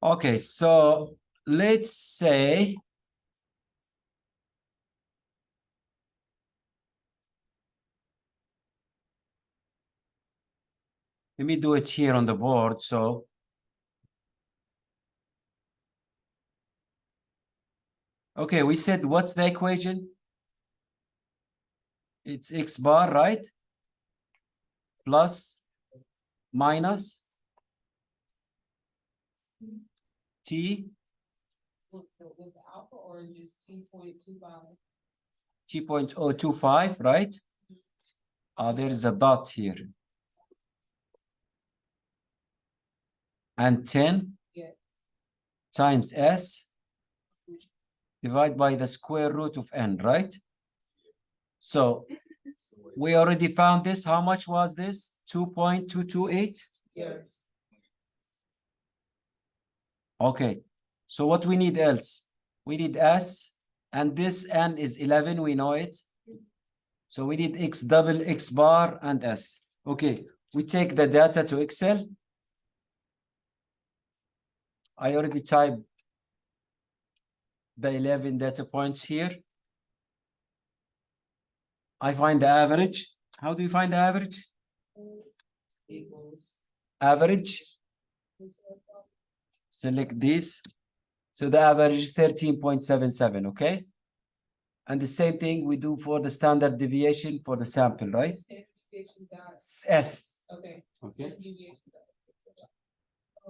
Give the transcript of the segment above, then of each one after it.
Okay, so let's say let me do it here on the board. So okay, we said what's the equation? It's x bar, right? Plus minus t With the alpha or just T.25? t.025, right? There is a dot here. And 10 Yeah. times s divided by the square root of n, right? So we already found this. How much was this? 2.228? Yes. Okay. So what we need else? We need s, and this n is 11. We know it. So we need x double, x bar, and s. Okay. We take the data to Excel. I already typed the 11 data points here. I find the average. How do you find the average? Equals. Average. Select this. So the average is 13.77, okay? And the same thing we do for the standard deviation for the sample, right? S. Okay. Okay.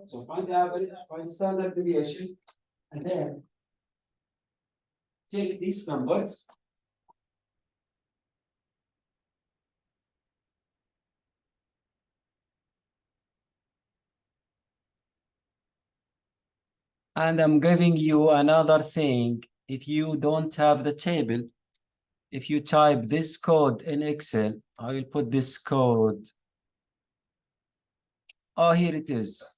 So find the average, find the standard deviation, and then take these numbers. And I'm giving you another thing. If you don't have the table, if you type this code in Excel, I will put this code. Oh, here it is.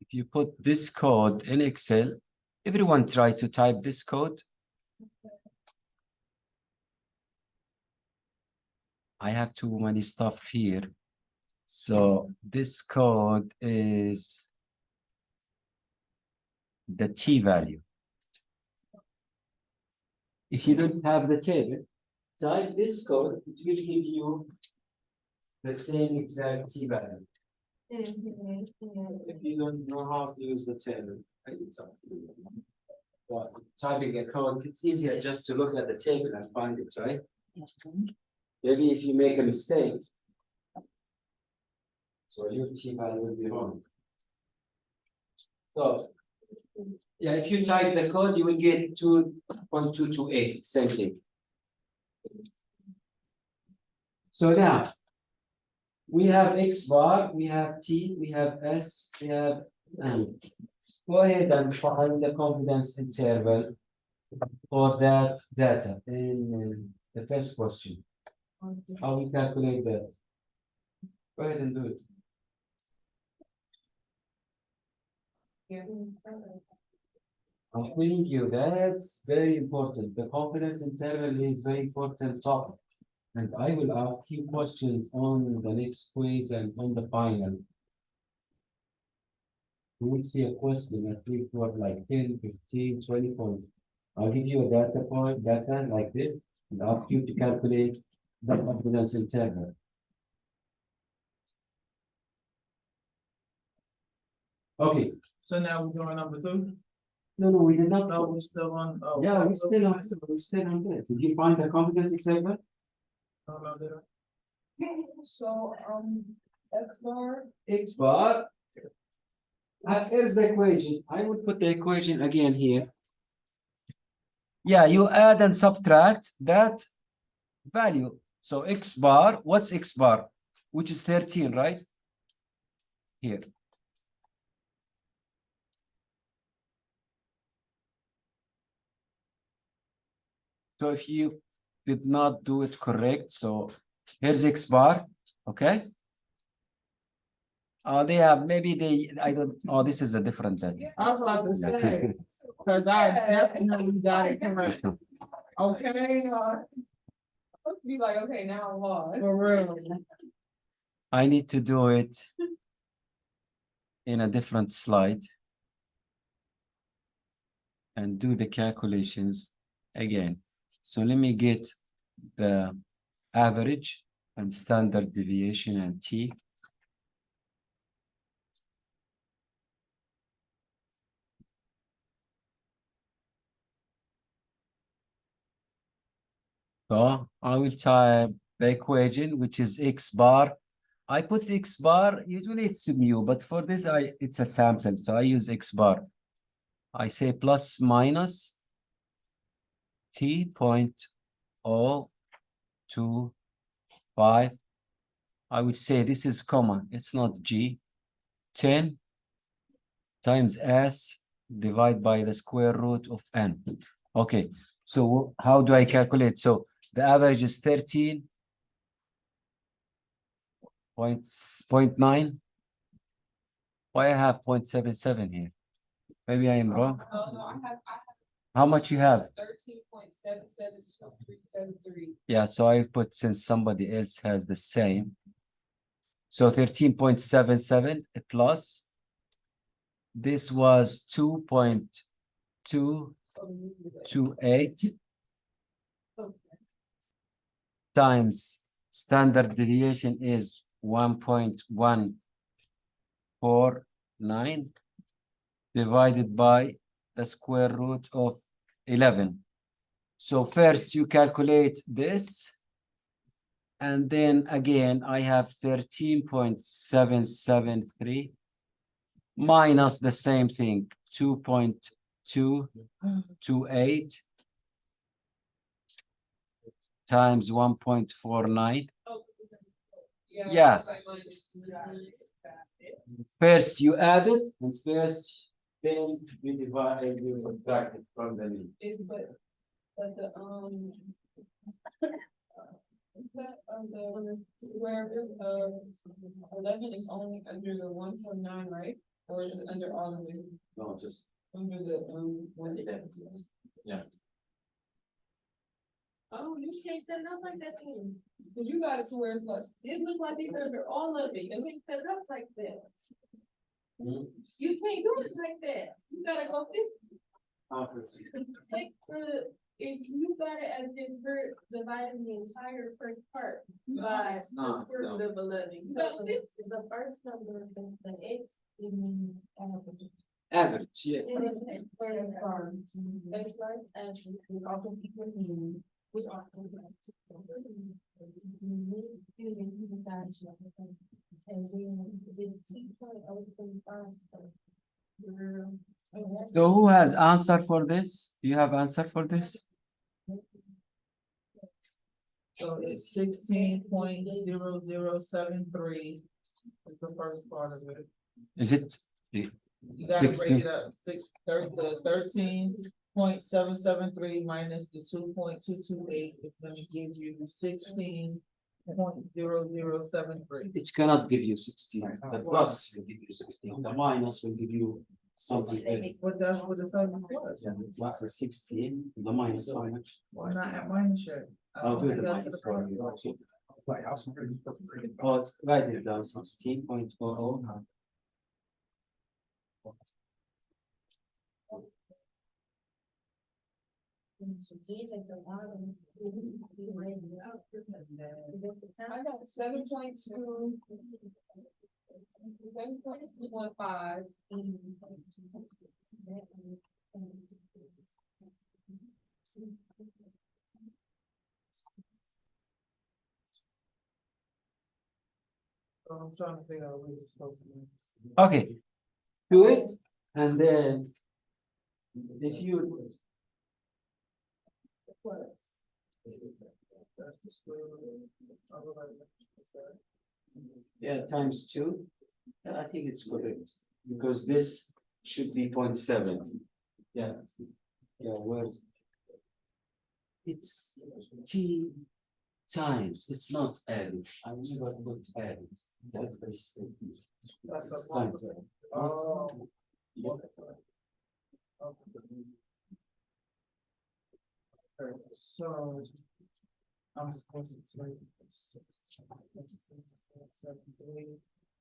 If you put this code in Excel, everyone try to type this code. I have too many stuff here. So this code is the t value. If you don't have the table, type this code, it will give you the same exact t value. If you don't know how to use the table, it's up to you. But typing a code, it's easier just to look at the table and find it, right? Maybe if you make a mistake, so your t value will be wrong. So yeah, if you type the code, you will get 2.228, same thing. So now we have x bar, we have t, we have s, we have n. Go ahead and find the confidence interval for that data in the first question. How we calculate that? Go ahead and do it. I'm telling you that's very important. The confidence interval is very important topic. And I will ask you questions on the next quiz and on the final. You will see a question at least what like 10, 15, 20 points. I'll give you a data like this, and ask you to calculate the confidence interval. Okay. So now we're doing number 2? No, we did not. No, we're still on. Oh, Yeah, we're still on this. Did you find the confidence interval? no, there. So, X bar. X bar. Here's the equation. I will put the equation again here. Yeah, you add and subtract that value. So x bar, what's x bar? Which is 13, right? Here. So if you did not do it correct, so here's x bar, okay? They have maybe I don't. Oh, this is a different data. I was about to say, because I definitely got it correct. Okay, be like, okay, now I'm lost. For real. I need to do it in a different slide and do the calculations again. So let me get the average and standard deviation and T. So I will type the equation, which is X bar. I put X bar, usually it's mu, but for this, it's a sample, so I use X bar. I say plus minus T 0.025. I would say this is common, it's not G. 10 times S divided by the square root of N. Okay, so how do I calculate? So the average is 13.9. Why I have 0.77 here? Maybe I am wrong. Oh, no, I have How much you have? 13.772373. Yeah, so I put since somebody else has the same. So 13.77 plus this was 2.228 times standard deviation is 1.149 divided by the square root of 11. So first you calculate this, and then again I have 13.773 minus the same thing, 2.228 times 1.49. Yeah. First you add it, and first then you divide, you subtract it from the mean. But the square root of 11 is only under the 1.9, right? Or is it under all of it? No, just Under the 1. yeah. Oh, you can't set it up like that then. Cause you got it to where it's like, it look like these are all of it, and we set it up like that. Hmm? You can't do it like that. You gotta go take if you got it as if you're dividing the entire first part by not, the no. root of 11. You gotta fix the first number, the X, in average. Average, yeah. X bar, average, we also equal mean, which also. And then this T.035. So who has answer for this? You have answer for this? So it's 16.0073 is the first part of it. Is it You gotta break 16? it up, the 13.773 minus the 2.228 is gonna give you 16.0073. It cannot give you 16. The plus will give you 16. The minus will give you something else. But that's what the sign was. Yeah, the plus is 16. The minus how much? Why not at minus share? I'll do the minus for you. Oh, write it down, 16.00. I got 7.2. 7.15. So I'm trying to figure out where it's supposed to be. Okay, do it, and then if you That's the square root. yeah times 2, yeah, I think it's correct because this should be 0.7. Yeah, yeah, where's it's T times, it's not added. I never put added. That's the mistake. That's It's a times. Oh. Okay, so I'm supposed to say 6. 73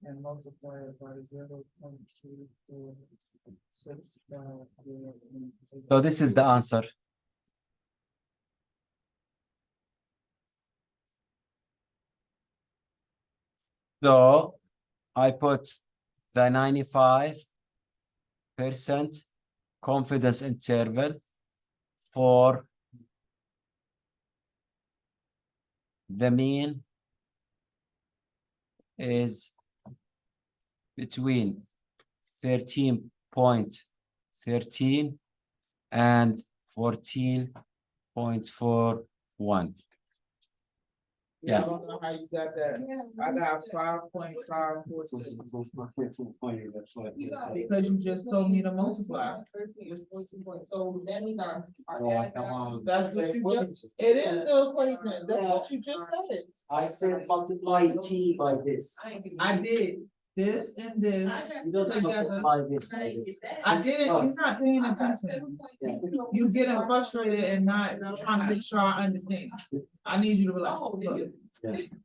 and multiply it by 0.24650. So this is the answer. So I put the 95% confidence interval for the mean is between 13.13 and 14.41. Yeah, I don't know how you got that. I got 5.546 because you just told me to multiply. So that means our. That's what you just, it is the equation. That's what you just said. I said multiply T by this. I did this and this You don't together. multiply this by this. I didn't, you're not paying attention. You getting frustrated and not trying to make sure I understand. I need you to be like, Oh, look,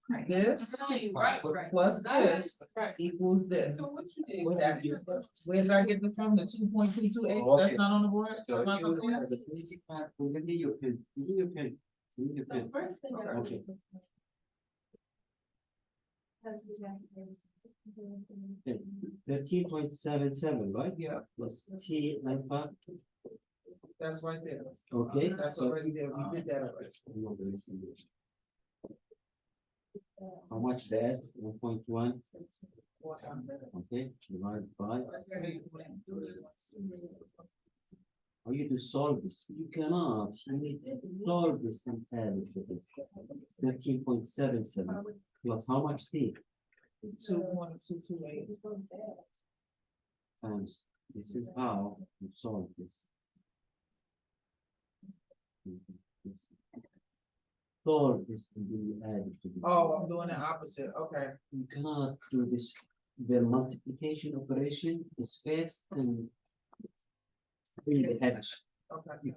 Right, this right. plus this Right. equals this. So what you did? Where did I get this from? The 2.228? That's not on the board? So Not on the board? the basic math, give me your pen, give me your pen, give me your The pen. first thing. I- Okay. 13.77, right? Yeah, Plus T 95. that's right there. Okay. That's so- already there. We did that already. How much that? 1.1, okay, divided by. How you to solve this? You cannot, you need to solve this and add it to this. 13.77 plus how much T? 2.228. Times, this is how you solve this. Solve this to be added to this. Oh, I'm doing the opposite. Okay. You cannot do this, the multiplication operation is fast and in the edge. Okay. You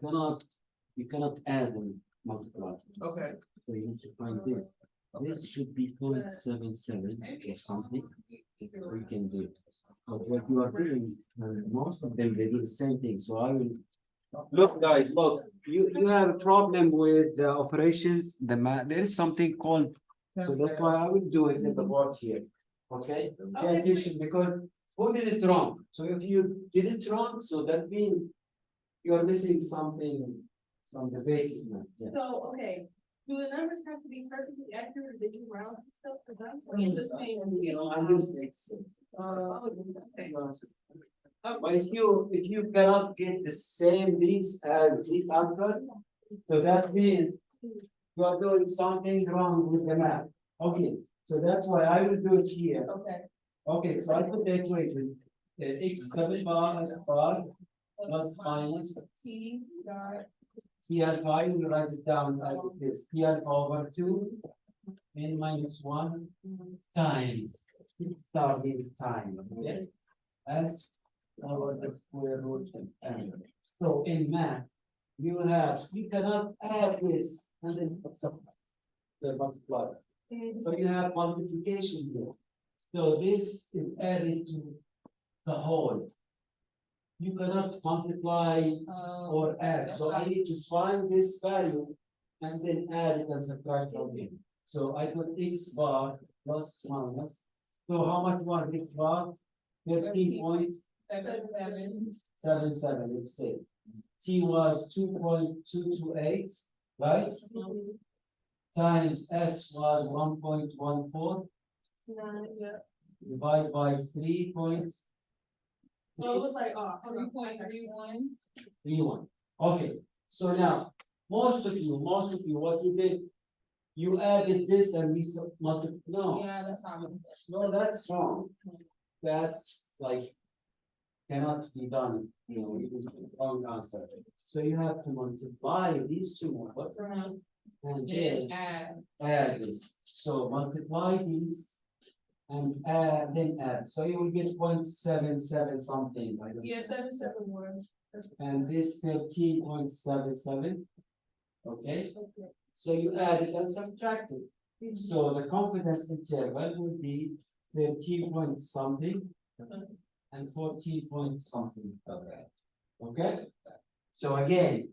cannot add and multiply. Okay. So you need to find this. This should be 0.77 or something. We can do it. But what you are doing, most of them, they do the same thing, so I will. Look, guys, look, you have a problem with the operations, the math, there is something called, so that's why I will do it in the board here. Okay, pay attention, because who did it wrong? So if you did it wrong, so that means you are missing something from the basic math. Yeah. So, okay, do the numbers have to be perfectly accurate, or did you round some stuff for them? You know, I use the Excel. Okay. But if you cannot get the same these as this answer, so that means you are doing something wrong with the math. Okay, so that's why I will do it here. Okay. Okay, so I put the equation, x double bar plus minus T dot. T alpha, you will write it down like this, T alpha over 2 n minus 1 times, start with time, okay? As over the square root of n. So in math, you cannot add this and then the multiply. So you have multiplication here. So this is added to the whole. You cannot multiply or add, so I need to find this value and then add it and subtract from it. So I put x bar plus minus. So how much was x bar? 13.77, let's say. T was 2.228, right? Times S was 1.14, divided by 3. So it was like, 3.31. 3.1. Okay, so now, most of you, what you did, you added this and we multiplied, no, Yeah, that's not. no, that's wrong. That's like, cannot be done, you know, it is the wrong answer. So you have to multiply these two numbers and then add this. So multiply these and then add, so you will get 0.77 something like that. Yeah, 7 more. And this 13.77. Okay, so you add it and subtract it. So the confidence interval will be 13 point something and 14 point something. Okay. Okay? So again,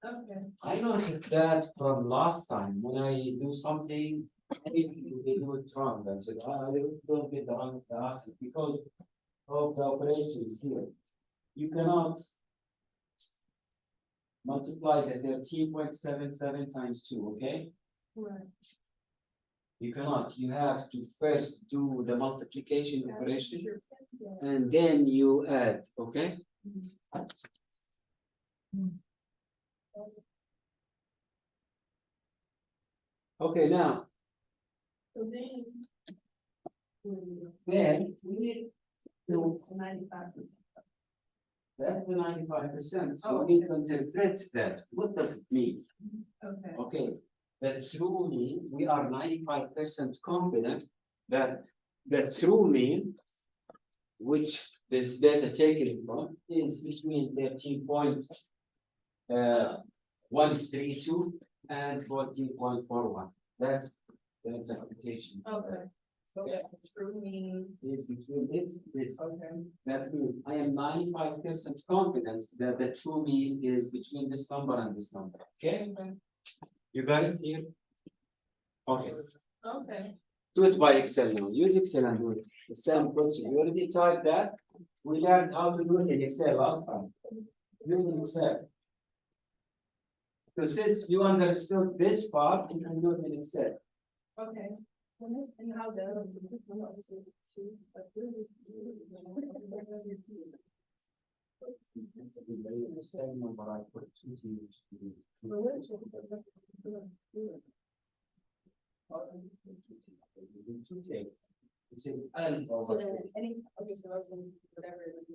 Okay. I noticed that from last time when I do something, maybe they do it wrong. I said, I don't get the wrong answer because of the operations here. You cannot multiply the 13.77 times 2, okay? Right. You cannot. You have to first do the multiplication operation Sure. and then you add, okay? Okay, now, So then. then we need to, 95. that's the 95%. So Oh, we need to interpret that. What does it mean? Okay. Okay, the true mean, we are 95% confident that the true mean, which this data taken from, is between 13.132 and 14.41. That's the interpretation. Okay. So that true mean. Is between this. Okay. That means I am 95% confident that the true mean is between this number and this number. Okay? You got it here? Okay. Okay. Do it by Excel now. Use Excel and do it. The same question. You already tried that. We learned how to do it in Excel last time. Do it in Excel. So since you understood this part, you can do it in Excel. Okay. And how's that? It's the same number I put 2 to you. Two take. You say, So then, any, okay, so that's when whatever it would be.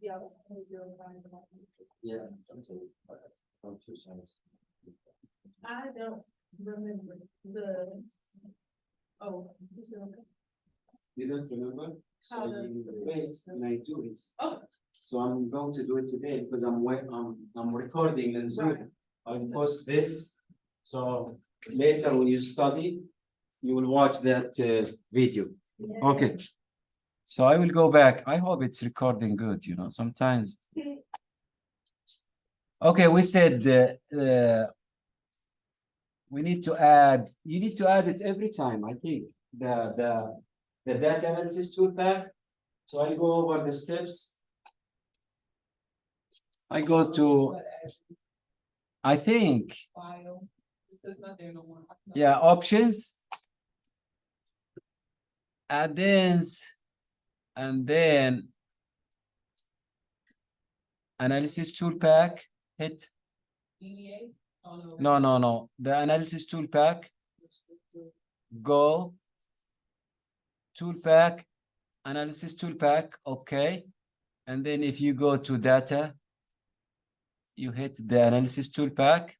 Yeah, it's 0.05. yeah. Something on two sides. I don't remember the. Oh, you said okay. You don't remember? So How to- you wait and I do it. Oh. So I'm going to do it today because I'm recording and Zoom. Right. I'll post this. So later when you study, you will watch that video. Yeah. Okay. So I will go back. I hope it's recording good, you know, sometimes. Okay, we said we need to add, you need to add it every time, I think. The data analysis toolpath. So I go over the steps. I go to, I think, File. It's not there no more. yeah, options. Add-ins, and then analysis toolpack, hit. EDA? Oh, No. The analysis toolpack, go. Toolpack, analysis toolpack, okay. And then if you go to data, you hit the analysis toolpack.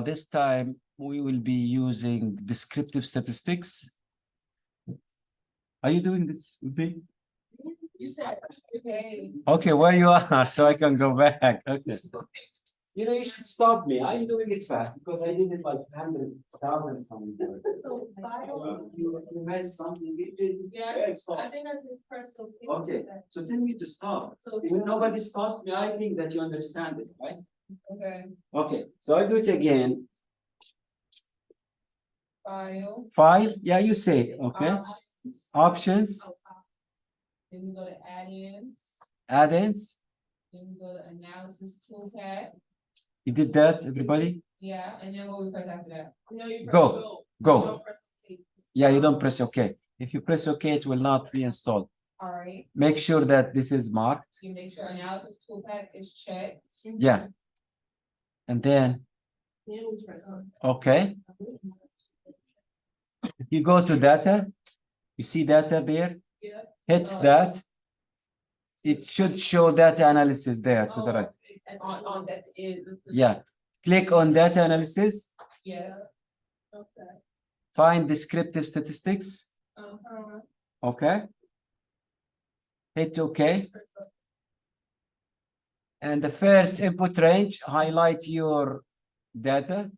This time we will be using descriptive statistics. Are you doing this with me? You said, okay. Okay, where you are, so I can go back. Okay. You know, you should stop me. I'm doing it fast because I did it like 100,000 something. So file. You missed something. You did. Yeah, Yeah, I stop. think I just pressed okay. Okay, so tell me to stop. So. When nobody stops me, I think that you understand it, right? Okay, Okay, so I'll do it again. file. File, yeah, you say, okay. Options, Then we go to add-ins, add-ins. then we go to analysis toolpack, You did that, everybody? yeah, and then what we press after that? No, you press Go, go. You don't press OK. Yeah, you don't press OK. If you press OK, it will not be installed. All right, Make sure that this is marked. you make sure analysis toolpack is checked. Yeah. And then, Then we press on. okay. If you go to data, you see data there? Yeah. Hit that. It should show data analysis there to the right. On that is. Yeah. Click on data analysis. Yes. Okay. Find descriptive statistics. Okay. Hit OK. And the first input range, highlight your data.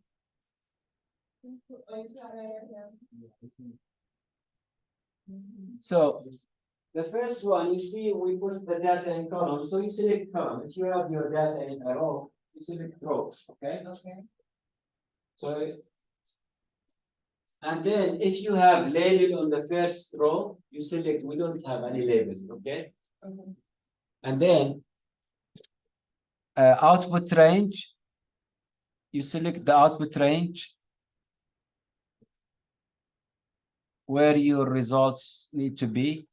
So the first one, you see, we put the data in column. So you select column. If you have your data in a row, you select row. Okay. Okay. So, and then if you have label on the first row, you select. We don't have any labels. Okay. Okay. And then output range. You select the output range where your results need to be.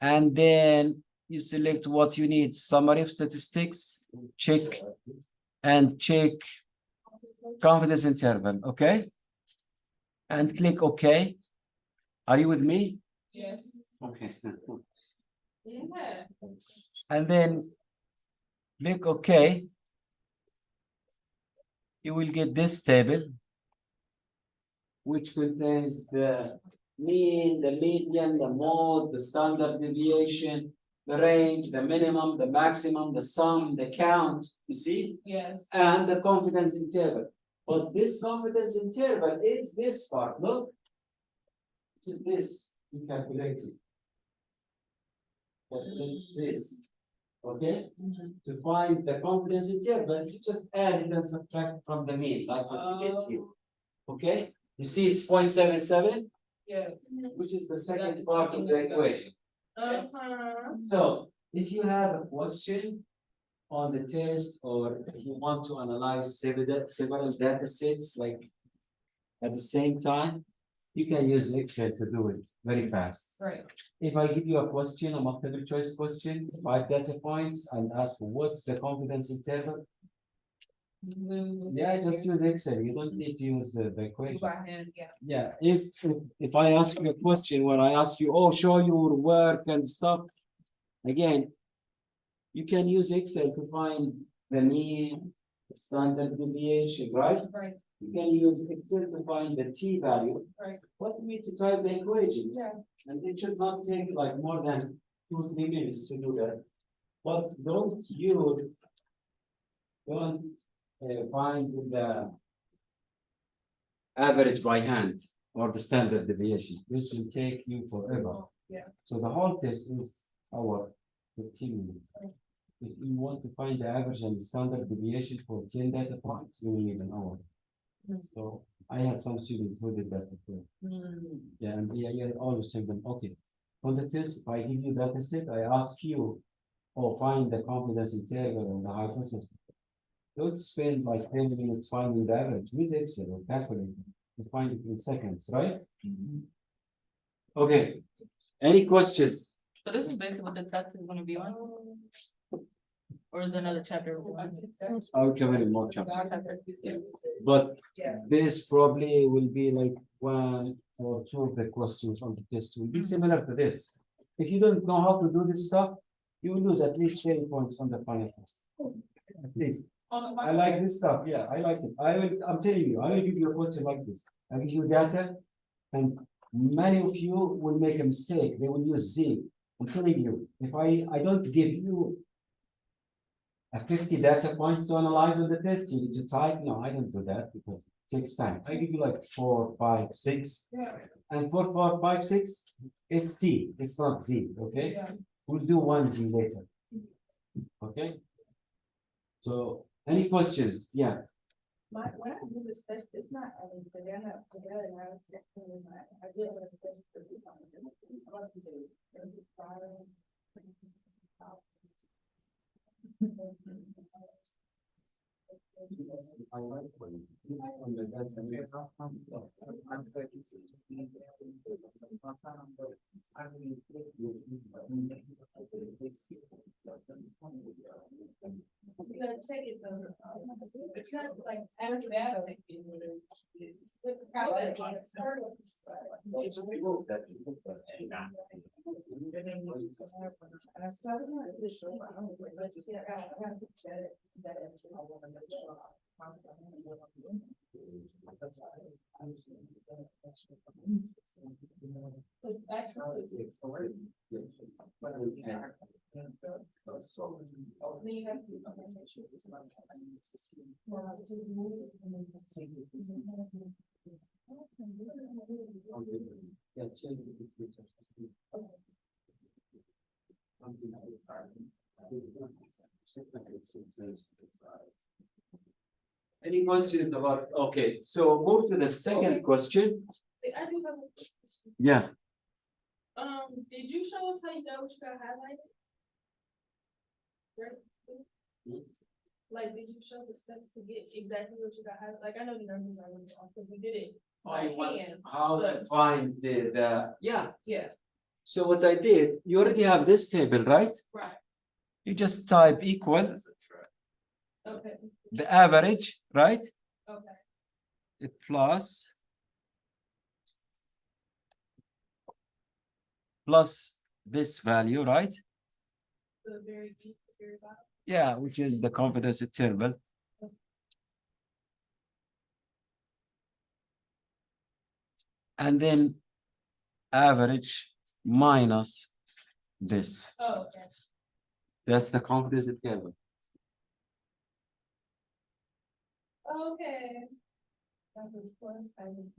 And then you select what you need, summary of statistics, check, and check confidence interval, okay? And click OK. Are you with me? Yes. Okay. Yeah. And then click OK. You will get this table, which contains the mean, the median, the mode, the standard deviation, the range, the minimum, the maximum, the sum, the count, you see? Yes. And the confidence interval. But this confidence interval is this part, look. It is this, you calculate it. Calculates this, okay? To find the confidence interval, you just add it and subtract from the mean, like what we did here, okay? You see it's 0.77, Yes. which is the second part of the equation. Uh-huh. So if you have a question on the test, or if you want to analyze several data sets like at the same time, you can use Excel to do it very fast. Right. If I give you a question, a multiple choice question, 5 data points, and ask what's the confidence interval, yeah, just use Excel. You don't need to use the Do equation. by hand, yeah. Yeah, if I ask you a question where I ask you, oh, show your work and stuff, again, you can use Excel to find the mean, the standard deviation, right? Right. You can use Excel to find the t-value. Right. But you need to type the equation. Yeah. And it should not take like more than 2-3 minutes to do that. But don't find the average by hand or the standard deviation. This will take you forever. Yeah. So the whole test is our 15 minutes. If you want to find the average and standard deviation for 10 data points, you will need an hour. So I had some students who did that before. Yeah, and yeah, always tell them, okay, on the test, if I give you data set, I ask you, or find the confidence interval and the hypothesis. Don't spend like 10 minutes finding the average with Excel or calculator. You find it in seconds, right? Okay. Any questions? So this is basically what the test is gonna be on? Or is there another chapter? I'll cover it more chapter. But Yeah. this probably will be like 1 or 2 of the questions on the test will be similar to this. If you don't know how to do this stuff, you will lose at least 20 points on the final test. At least. I like this stuff. Yeah, I like it. I'm telling you, I will give you a question like this. I give you data, and many of you will make a mistake. They will use Z. I'm telling you, if I don't give you a 50 data points to analyze on the test, you need to type. No, I don't do that because it takes time. I give you like 4, 5, 6. Yeah. And 4, 5, 5, 6, it's T, it's not Z, okay? Yeah. We'll do 1 Z later. Okay? So, any questions? Yeah. When I do this test, it's not, I mean, they're not together now. I do it. You gotta check it though. It's not like after that, I think. I started on this show, but I'm going to say, I gotta fix that. But actually, then you have to, okay, so shoot this one. Yeah, change the picture. Any questions about, okay, so move to the second question. I do have a question. Yeah. Did you show us how you got what you got highlighted? Right? Like, did you show the steps to get exactly what you got highlighted? Like, I know the numbers are a little off, because we did it. by hand, How to but- find yeah, Yeah, so what I did, you already have this table, right? right, You just type equal okay, the average, right? okay, Plus this value, right? the very deep, the very bottom. Yeah, which is the confidence interval. And then average minus this. Oh, okay. That's the confidence interval. Okay. That was plus, I would.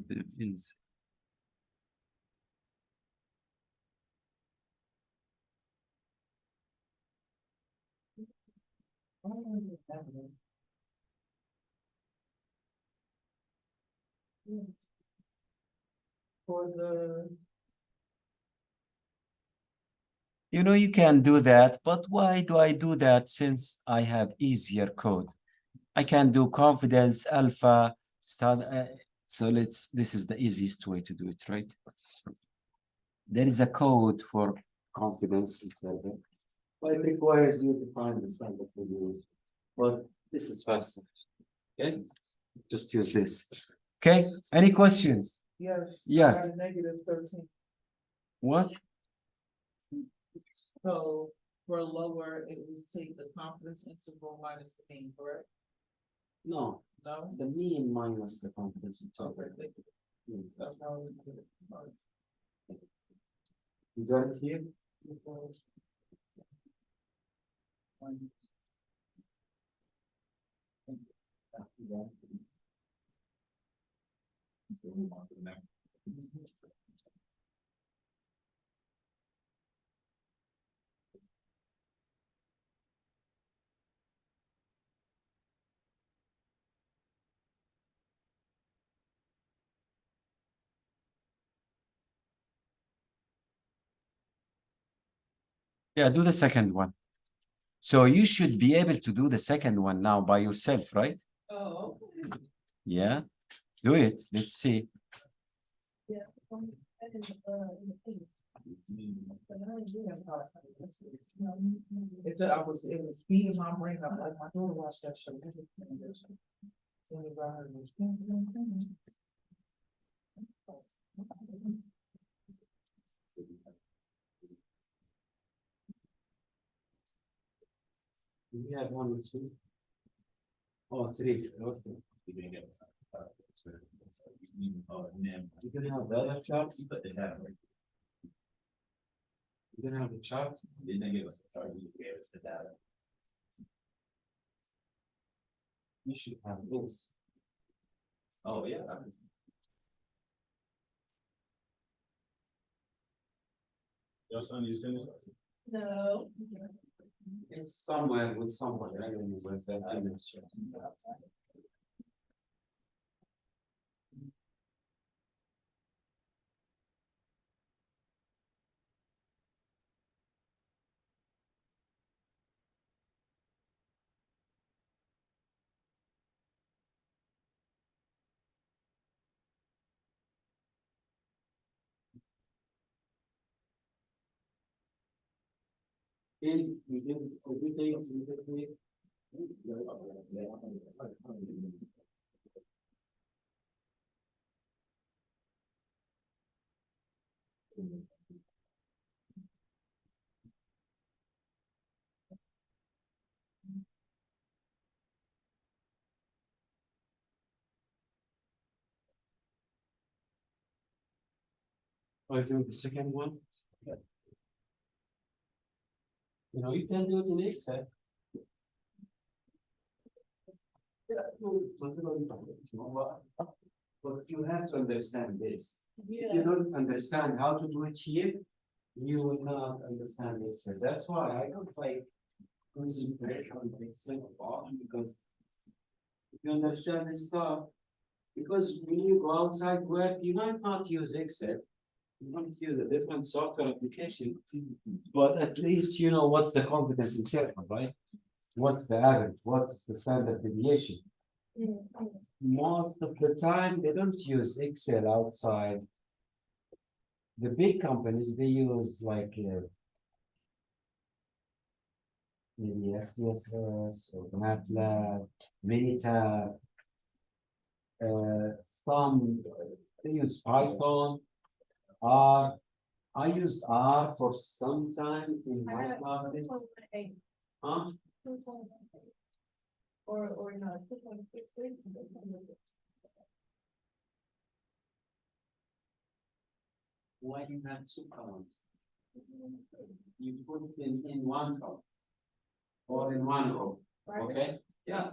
There is. For the, You know, you can do that, but why do I do that since I have easier code? I can do confidence alpha start. So this is the easiest way to do it, right? There is a code for confidence interval, but it requires you to find the standard for you. But this is faster. Okay, just use this. Okay, any questions? yes. I Yeah. got a negative 13. What? So for lower, it was take the confidence interval minus the mean, correct? No, No? the mean minus the confidence interval. Okay, that's how we do it. You got it here? Yeah, do the second one. So you should be able to do the second one now by yourself, right? Oh, okay. Yeah, do it. Let's see. Yeah. I didn't, in the thing. But I didn't do that process. It's a, it was beating my brain up, like my daughter watched that show. Soon as I heard it. We have one or two. Oh, three. Okay. You can have the other charts. But they have, like, You can have the chart. they didn't give us a chart, you gave us the data. You should have this. Oh, yeah. Your son used to. No. It's somewhere with somebody. I don't know where that image. In, we did everything, we did it. Or do the second one? You know, you can do it in Excel. But you have to understand this. If you don't understand how to do it here, you will not understand Excel. That's why I don't like concentrate on Excel a lot, because if you understand this stuff, because when you go outside work, you might not use Excel. You might use a different software application, but at least you know what's the confidence interval, right? What's the average? What's the standard deviation? Most of the time, they don't use Excel outside. The big companies, they use like maybe SPSS or MATLAB, Minitab. Some they use Python, R. I used R for some time in my classes. Huh? Or no, 2.6. Why you have two columns? You put it in one column. Or in one row, okay? Yeah.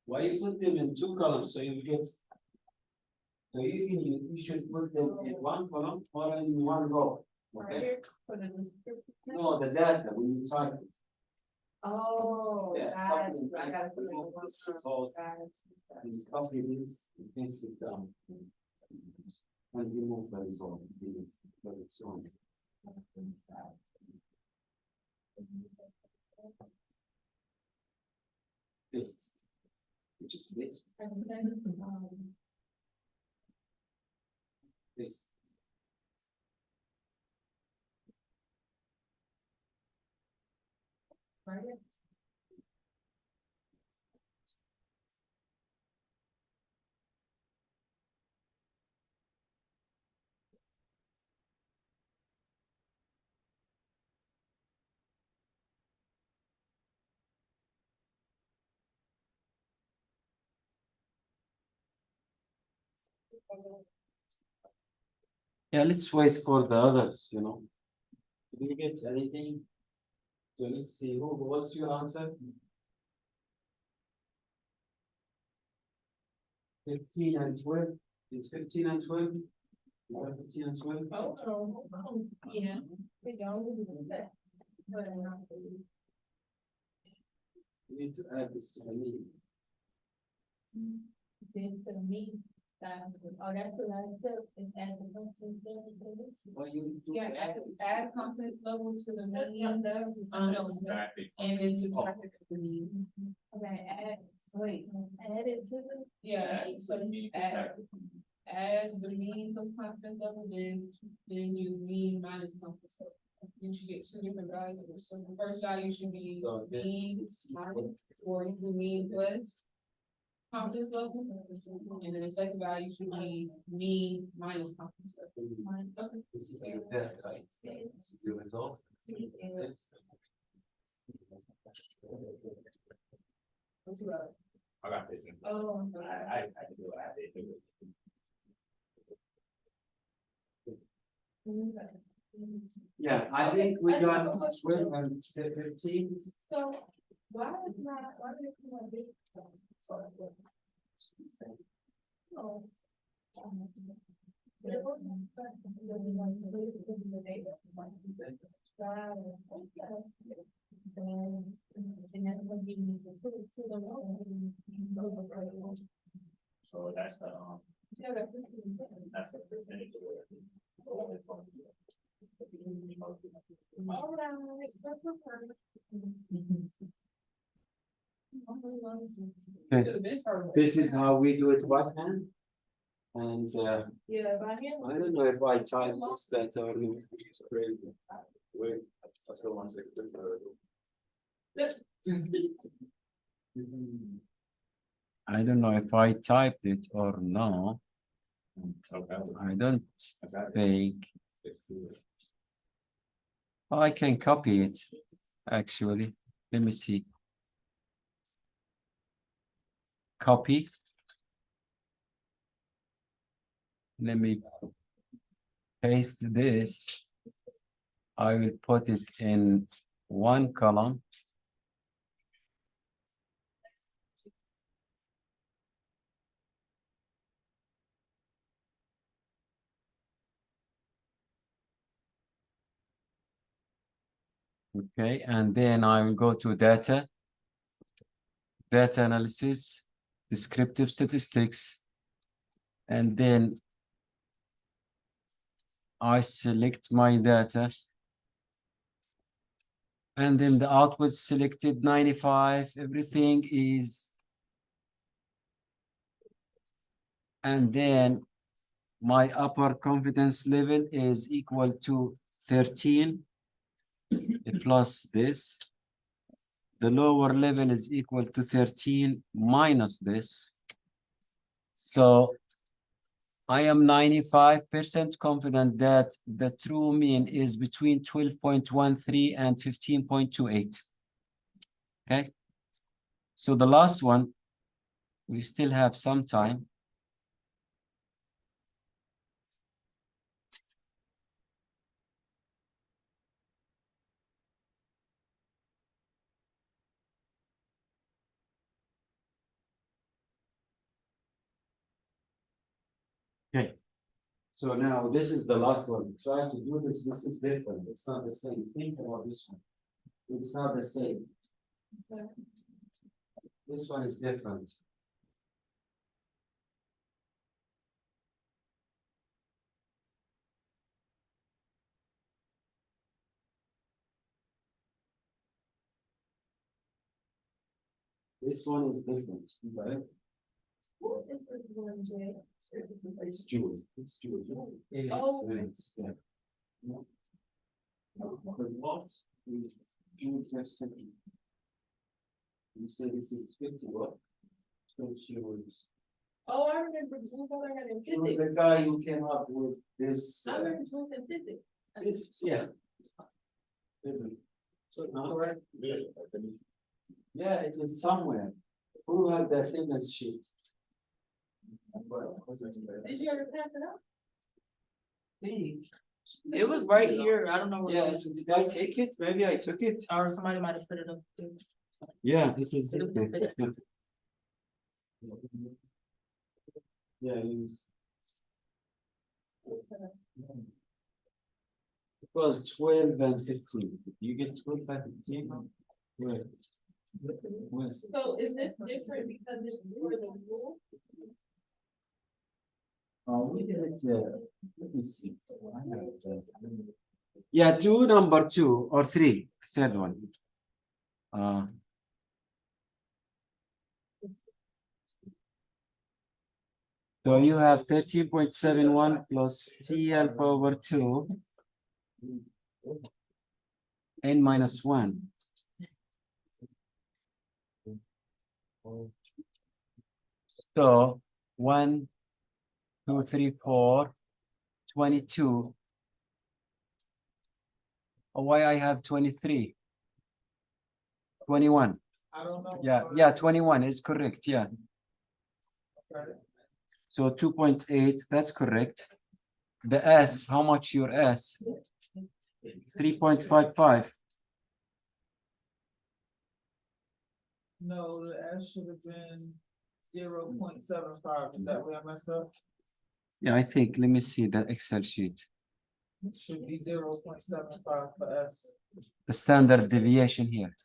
Why you put them in two columns, so you get. So you should put them in one column or in one row, okay? No, the data, when you type it. Oh, Yeah, got something it. I gotta put it in one. this is all- Got it. And copy this, and paste it down. And remove the result, but it's on. Paste. Which is paste, And then, paste. right? Yeah, let's wait for the others, you know. Did you get anything? So let's see, what's your answer? 15 and 12, it's 15 and 12? You got 15 and 12? Yeah. They don't do that. But not. You need to add this to the meeting. Then to me, that, oh, that's the last step, is add the function. Or you. Yeah, add confidence level to the That's mean, not there. and then subtract it from the mean. Okay, wait, add it to the. Yeah, so add the mean plus confidence level, then you mean minus confidence level. You should get two different values, so the first value should be So this- mean minus, or you do mean plus confidence level, and then the second value should be mean minus confidence level. This is your data type. This is your result. This. I got this. Oh. I can do it, I did do it. Yeah, I think we got 12 and 15. So, why is not, why did it come on big? Oh. So that's the percentage of where. This is how we do it by hand. And Yeah, by hand. I don't know if I type this that or not. It's crazy. Wait, that's the one six. I don't know if I typed it or no. Okay. I don't I got it. think Let's see. I can copy it. Actually, let me see. Copy. Let me paste this. I will put it in one column. Okay, and then I will go to data analysis, descriptive statistics, and then I select my data. And then the output selected 95, everything is. And then my upper confidence level is equal to 13 plus this. The lower level is equal to 13 minus this. So I am 95% confident that the true mean is between 12.13 and 15.28. Okay. So the last one, we still have some time. Okay. So now this is the last one. Try to do this. This is different. It's not the same. Think about this one. It's not the same. This one is different. This one is different, right? What is this one, Jay? It's Jewish. It's Jewish. Oh. Yeah. No. But what is Jewish first century? You say this is 50 what? Oh, I remember Jules, I learned in The physics. guy who came up with this. I learned Jules in physics. This, yeah. Isn't. So now, correct? Yeah, it is somewhere. Who had that famous sheet? Did you ever pass it out? Think. It was right here, I don't know. Yeah, did I take it? Maybe I took it. Or somebody might have put it up there. Yeah, it is. It was there. Yeah, it is. It was 12 and 15. You get 12 and 15? Where? Where? So is this different because it's for the rule? We did it, let me see. Yeah, do number 2 or 3, third one. So you have 13.71 plus T alpha over 2 n minus 1. So 1, 2, 3, 4, 22. Oh, why I have 23? 21. I don't know. Yeah, 21 is correct. Yeah. Okay. So 2.8, that's correct. The S, how much your S? 3.55. No, the S should have been 0.75. Is that where I messed up? Yeah, I think, let me see the Excel sheet. It should be 0.75 for S. The standard deviation here.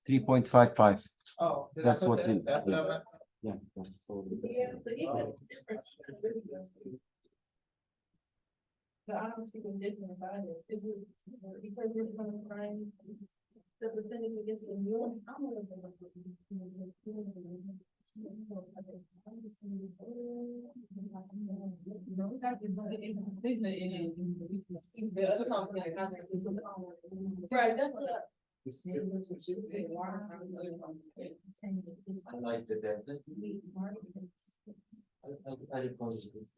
3.55. Oh. did I That's put what that? it- That's what I messed up. Yeah. That's all. Yeah, but even different. But I don't see the difference about it. Is it because we're gonna find the percentage against the new? I'm gonna. So, okay, I'm just gonna use. No, that is, the other company. Right, that's what. I like the data. I depose this.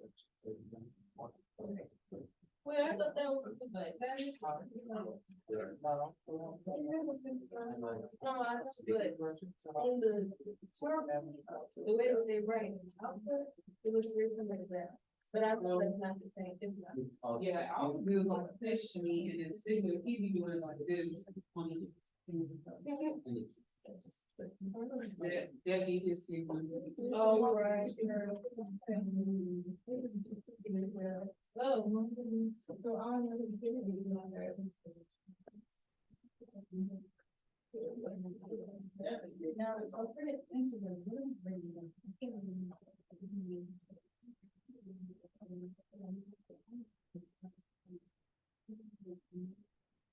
Well, I thought that was, but that is. No, I that's good. On the way that they write, it was written like that. But I know that's not the same, it's not. Yeah, we were gonna push me and then Sigma, he be doing like this. That be his Sigma. Oh, right. Oh. So I don't know who did it on there. Now, I'll put it into the room.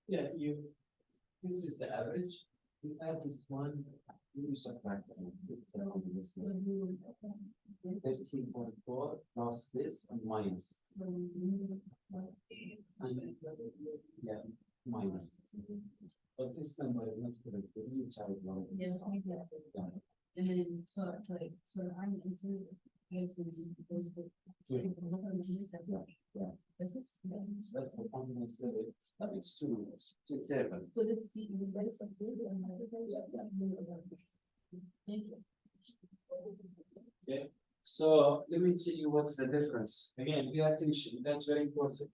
Yeah, this is the average. You add this one, you subtract them. It's the this one. 13.4 plus this and minus. And, yeah, minus. But this number is not correct. You charge one. Yeah. Yeah. And then, so, like, so I'm into. Yeah. That's the confidence level. It's two, it's seven. So this, the base of food and. Thank you. Okay, so let me tell you what's the difference. Again, pay attention, that's very important.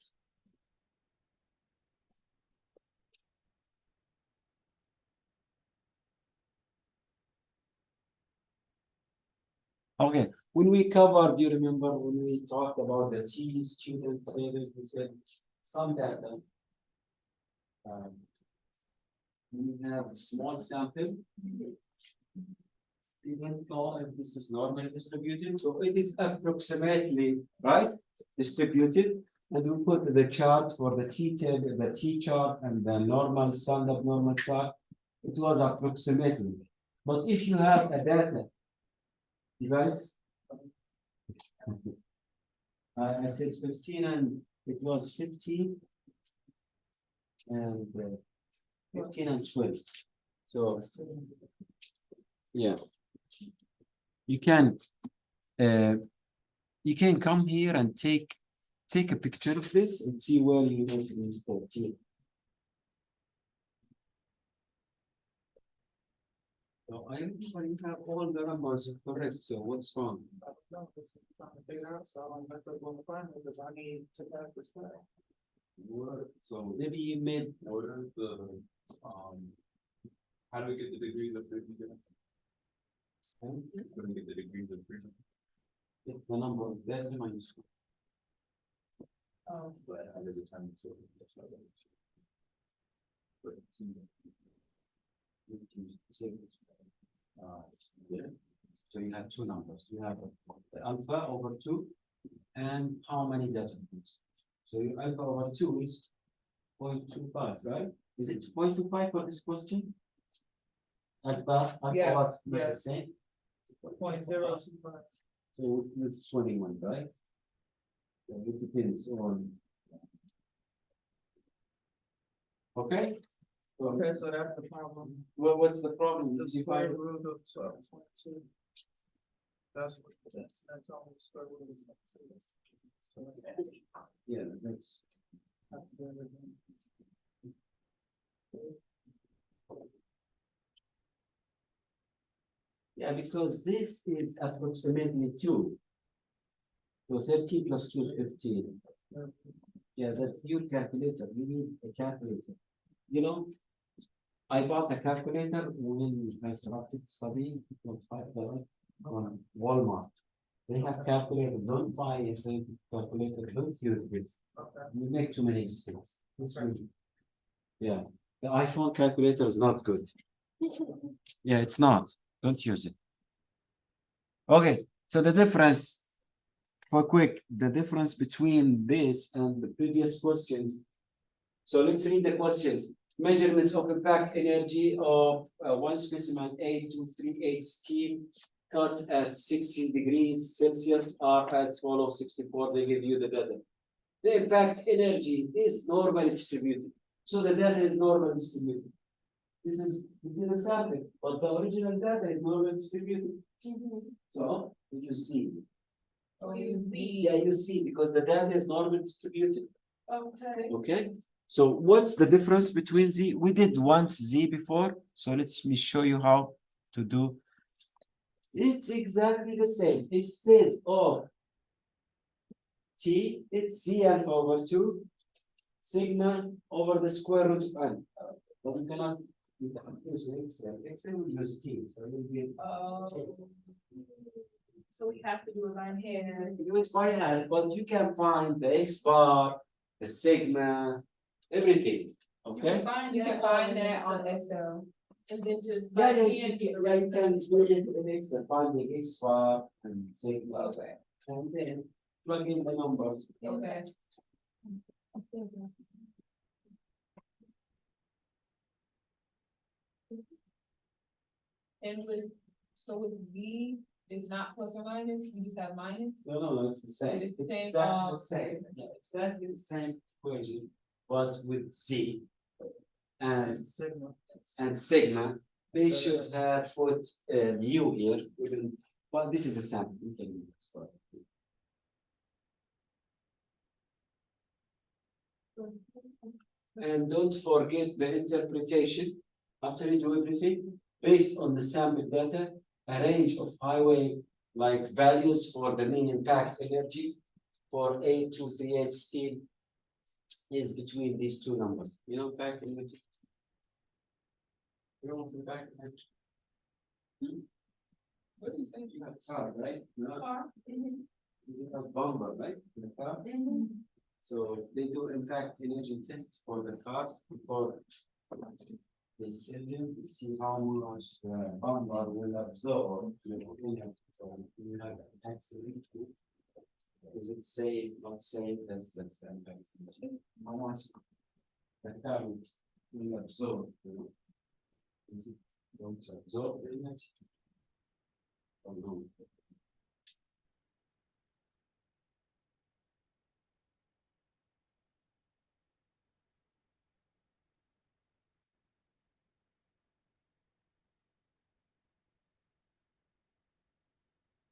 Okay, when we covered, do you remember when we talked about the T student training, we said some data. We have a small sample. We don't know if this is normally distributed, so it is approximately, right, distributed. And we put the chart for the T table, the T chart and the normal, standard normal chart. It was approximately, but if you have a data, right? I said 15 and it was 15. And 15 and 12. So, yeah. You can come here and take a picture of this and see where you want to install it. So I usually have all the numbers correct, so what's wrong? I don't know if you're trying to figure out, so I'm mess up on the final because I need to pass this class. So Maybe you made, what is the, how do we get the degrees of freedom? How do we get the degrees of freedom? it's the number of that minus. But how does it turn into? That's not what it's- But it's in Yeah. So you have two numbers. You have the alpha over 2 and how many data points. So your alpha over 2 is 0.25, right? Is it 0.25 for this question? Alpha Yes, was not the yes. same. 0.025. So it's 21, right? So it depends on. Okay? So, Okay, so that's the problem. well, what's the problem? The Did you square find- root of 12.22. That's what, that's only the square root of 22. So, Yeah, that's. Yeah, because this is approximately 2. So 13 plus 2 is 15. Yeah, that's your calculator. You need a calculator. You know, I bought a calculator when I started studying. It was $5 on Walmart. They have calculator. Don't buy a simple calculator. Don't use this. Okay. You make too many mistakes. It's really- Yeah, the iPhone calculator is not good. Yeah, it's not. Don't use it. Okay, so the difference, for quick, the difference between this and the previous questions. So let's read the question. Measurements of impact energy of one specimen 8238 scheme cut at 16 degrees Celsius are as follows 64. They give you the data. The impact energy is normally distributed. So the data is normally distributed. This is a sample, but the original data is normally distributed. So you see. Oh, you see. Yeah, you see, because the data is normally distributed. Okay. Okay, so what's the difference between Z? We did once Z before, so let me show you how to do. It's exactly the same. Instead of T, it's Cn over 2 sigma over the square root of n. But we cannot use Excel. Excel will use T, so it will be. So we have to do it by hand. You will find out, but you can find the X bar, the sigma, everything, okay? You can find that on Excel. And then just. Yeah, by hand do the rest you of can it. do it in Excel, find the X bar and sigma, Okay, and then plug in the numbers. okay. And with V, it's not plus or minus, you just have minus? No, it's the same. It's the same, Exactly the same, yeah, exactly the same equation, but with Z. And Sigma. sigma, they should have put mu here, within, well, this is a sample, we can use this for. And don't forget the interpretation, after you do everything, based on the sample data, a range of highway like values for the mean impact energy for A23H steel is between these two numbers, you know, impact energy. You know, impact energy. What do you think? You have a car, right? No, Car. you have bumper, right? In the car. So they do impact energy tests for the cars before they sell them, to see how much bumper will absorb. So you have a accident. Is it safe, not safe? That's the impact. How much the car will absorb? Is it going to absorb the energy? Or no?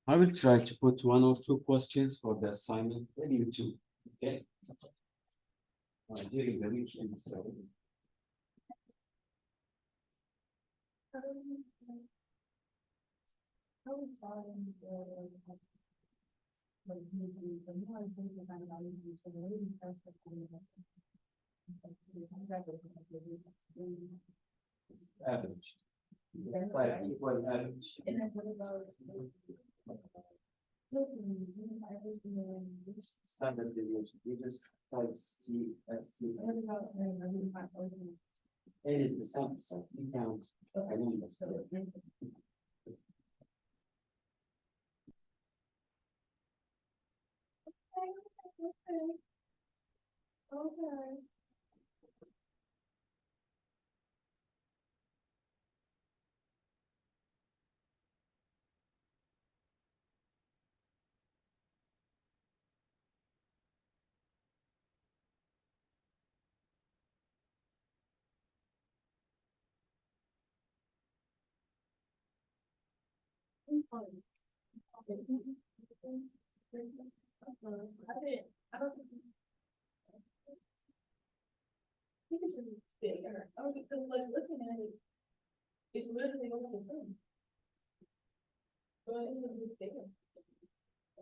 I will try to put one or two questions for the assignment, maybe two, okay? During the weekend, so. Average. Like equal average. And then what about? Standard deviation, we just type T, S T. It is the sample size, we count. I mean, so. Okay. I don't think. I think it's just bigger, because like looking at it, it's literally over the thing. But it was just bigger.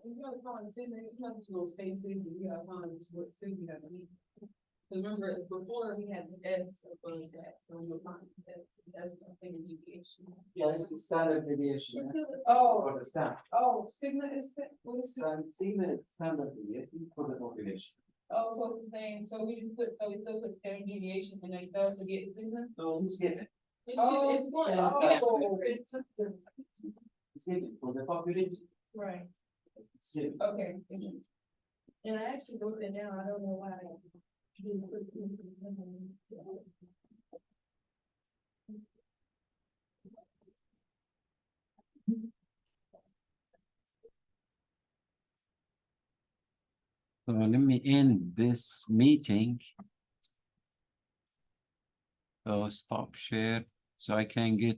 You gotta find Sydney, it's not just gonna stay Sydney, you gotta find what city you gotta meet. Remember, before we had the S above that, so you'll find that, that's something in deviation. Yes, the standard deviation. Oh, For the sample. oh, sigma is, what is it? Standard deviation for the population. Oh, so it's the same, so we still put standard deviation in Excel to get sigma? No, who's given? Oh, It's one. yeah. It's given for the population, Right, it's given. okay. and I actually wrote that down, I don't know why. I didn't put it in the- So let me end this meeting. So stop share, so I can get